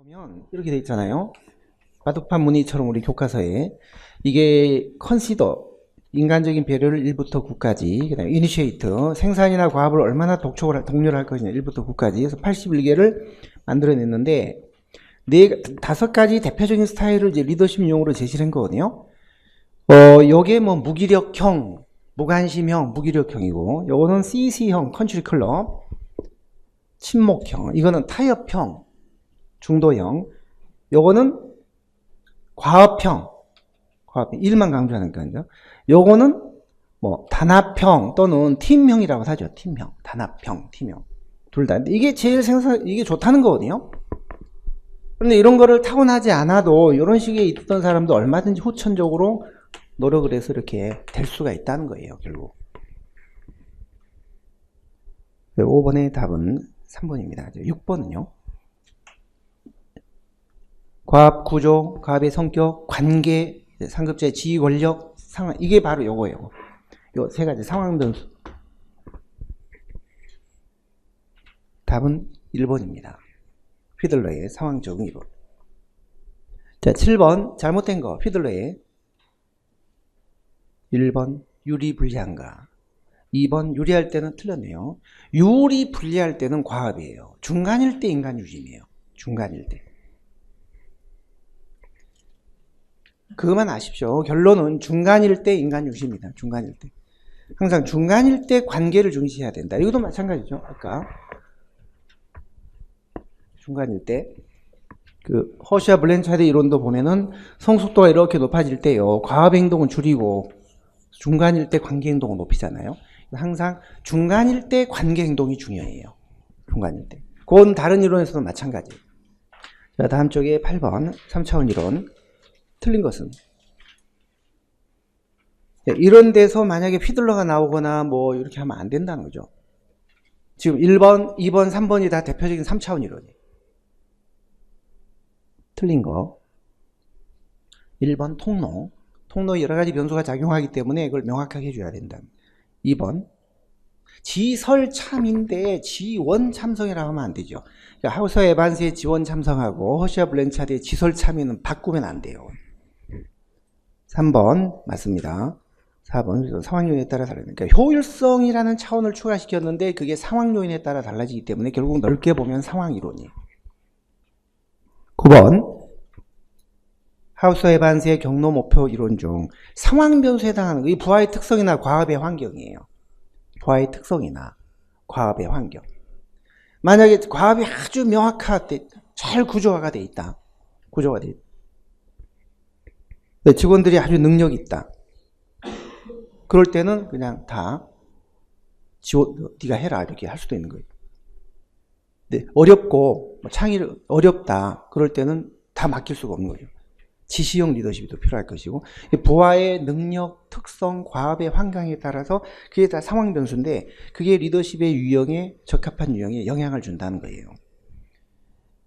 보면 이렇게 돼 있잖아요. 바둑판 무늬처럼 우리 교과서에 이게 컨시더 인간적인 배려를 1부터 9까지, 그다음에 이니시에이트 생산이나 과업을 얼마나 독려를 할 것이냐 1부터 9까지 해서 81개를 만들어냈는데 다섯 가지 대표적인 스타일을 이제 리더십 용어로 제시를 한 거거든요. 요게 뭐 무기력형, 무관심형, 무기력형이고, 요거는 CC형, 컨트리 클럽, 침묵형, 이거는 타협형, 중도형, 요거는 과업형, 일만 강조하는 거죠. 요거는 뭐 단합형 또는 팀형이라고 하죠. 팀형, 단합형, 팀형. 둘 다. 이게 제일 이게 좋다는 거거든요. 그런데 이런 거를 타고나지 않아도 이런 식의 있던 사람도 얼마든지 후천적으로 노력을 해서 이렇게 될 수가 있다는 거예요, 결국. 5번의 답은 3번입니다. 6번은요. 과업 구조, 과업의 성격, 관계, 상급자의 지위, 권력, 상황. 이게 바로 요거예요. 요 세 가지 상황 변수. 답은 1번입니다. 휘들러의 상황 적응 이론. 자, 7번 잘못된 거. 휘들러의 1번 유리 불리한가. 2번 유리할 때는 틀렸네요. 유리 불리할 때는 과업이에요. 중간일 때 인간 유심이에요. 중간일 때. 그것만 아십시오. 결론은 중간일 때 인간 유심입니다. 중간일 때. 항상 중간일 때 관계를 중시해야 된다. 이것도 마찬가지죠. 아까 중간일 때 그 허쉬와 블렌차드 이론도 보면은 성숙도가 이렇게 높아질 때요. 과업 행동은 줄이고 중간일 때 관계 행동을 높이잖아요. 항상 중간일 때 관계 행동이 중요해요. 중간일 때. 그건 다른 이론에서도 마찬가지. 자, 다음 쪽에 8번 3차원 이론. 틀린 것은 이런 데서 만약에 휘둘러가 나오거나 뭐 이렇게 하면 안 된다는 거죠. 지금 1번, 2번, 3번이 다 대표적인 3차원 이론이에요. 틀린 거 1번 통로. 통로에 여러 가지 변수가 작용하기 때문에 그걸 명확하게 해줘야 된다. 2번 지설참인데 지원참성이라고 하면 안 되죠. 그러니까 하우서 에반스의 지원 참성하고 허쉬와 블렌차드의 지설참인은 바꾸면 안 돼요. 3번 맞습니다. 4번 상황 요인에 따라 다르니까 그러니까 효율성이라는 차원을 추가시켰는데 그게 상황 요인에 따라 달라지기 때문에 결국 넓게 보면 상황 이론이에요. 9번 하우스 에반스의 경로 목표 이론 중 상황 변수에 해당하는 거, 이 부하의 특성이나 과업의 환경이에요. 부하의 특성이나 과업의 환경. 만약에 과업이 아주 명확하게 잘 구조화가 돼 있다. 구조가 돼 있다. 직원들이 아주 능력이 있다. 그럴 때는 그냥 다 네가 해라 이렇게 할 수도 있는 거예요. 근데 어렵고 창의를 어렵다. 그럴 때는 다 맡길 수가 없는 거죠. 지시형 리더십이 더 필요할 것이고 부하의 능력, 특성, 과업의 환경에 따라서 그게 다 상황 변수인데 그게 리더십의 유형에 적합한 유형에 영향을 준다는 거예요.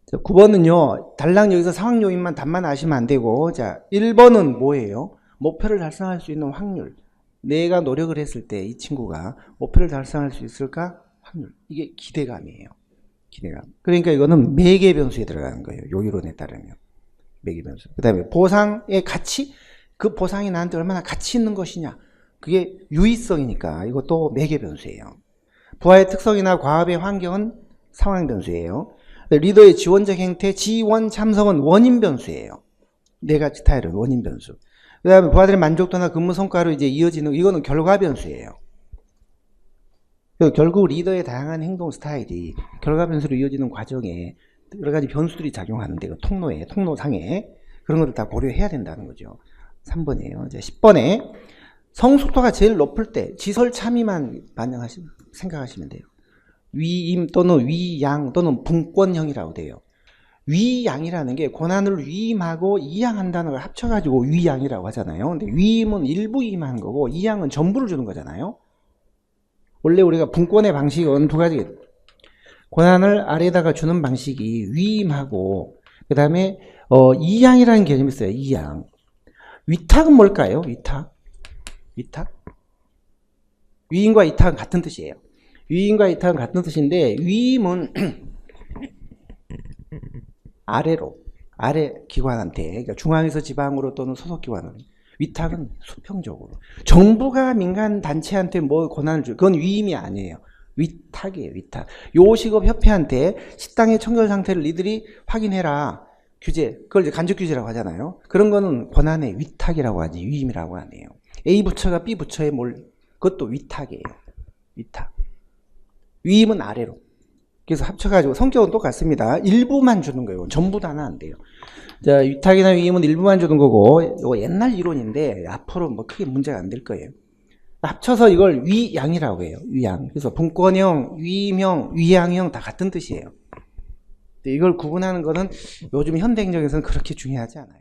자, 9번은요. 달랑 여기서 상황 요인만 답만 아시면 안 되고 자 1번은 뭐예요? 목표를 달성할 수 있는 확률. 내가 노력을 했을 때 이 친구가 목표를 달성할 수 있을까? 확률. 이게 기대감이에요. 기대감. 그러니까 이거는 매개 변수에 들어가는 거예요. 요 이론에 따르면. 매개 변수. 그 다음에 보상의 가치? 그 보상이 나한테 얼마나 가치 있는 것이냐? 그게 유의성이니까 이것도 매개 변수예요. 부하의 특성이나 과업의 환경은 상황 변수예요. 리더의 지원적 행태, 지원 참석은 원인 변수예요. 네 가지 스타일은 원인 변수. 그 다음에 부하들의 만족도나 근무 성과로 이제 이어지는, 이거는 결과 변수예요. 결국 리더의 다양한 행동 스타일이 결과 변수로 이어지는 과정에 여러 가지 변수들이 작용하는데, 통로에, 통로상에 그런 것들 다 고려해야 된다는 거죠. 3번이에요. 이제 10번에 성숙도가 제일 높을 때 지설 참의만 생각하시면 돼요. 위임 또는 위양 또는 분권형이라고 돼요. 위양이라는 게 권한을 위임하고 이양한다는 걸 합쳐가지고 위양이라고 하잖아요. 근데 위임은 일부 위임한 거고 이양은 전부를 주는 거잖아요. 원래 우리가 분권의 방식은 두 가지. 권한을 아래에다가 주는 방식이 위임하고 그 다음에 이양이라는 개념이 있어요. 이양. 위탁은 뭘까요? 위탁. 위탁? 위임과 위탁은 같은 뜻이에요. 위임과 위탁은 같은 뜻인데 위임은 아래로, 아래 기관한테, 그러니까 중앙에서 지방으로 또는 소속기관으로. 위탁은 수평적으로. 정부가 민간 단체한테 뭐 권한을 줄, 그건 위임이 아니에요. 위탁이에요, 위탁. 요식업협회한테 식당의 청결 상태를 니들이 확인해라. 규제, 그걸 이제 간접 규제라고 하잖아요. 그런 거는 권한의 위탁이라고 하지, 위임이라고 하네요. A 부처가 B 부처에 그것도 위탁이에요. 위탁. 위임은 아래로. 그래서 합쳐가지고 성격은 똑같습니다. 일부만 주는 거예요. 전부 다는 안 돼요. 자, 위탁이나 위임은 일부만 주는 거고, 이거 옛날 이론인데 앞으로 뭐 크게 문제가 안 될 거예요. 합쳐서 이걸 위양이라고 해요. 위양. 그래서 분권형, 위임형, 위양형 다 같은 뜻이에요. 이걸 구분하는 거는 요즘 현대 행정에서는 그렇게 중요하지 않아요.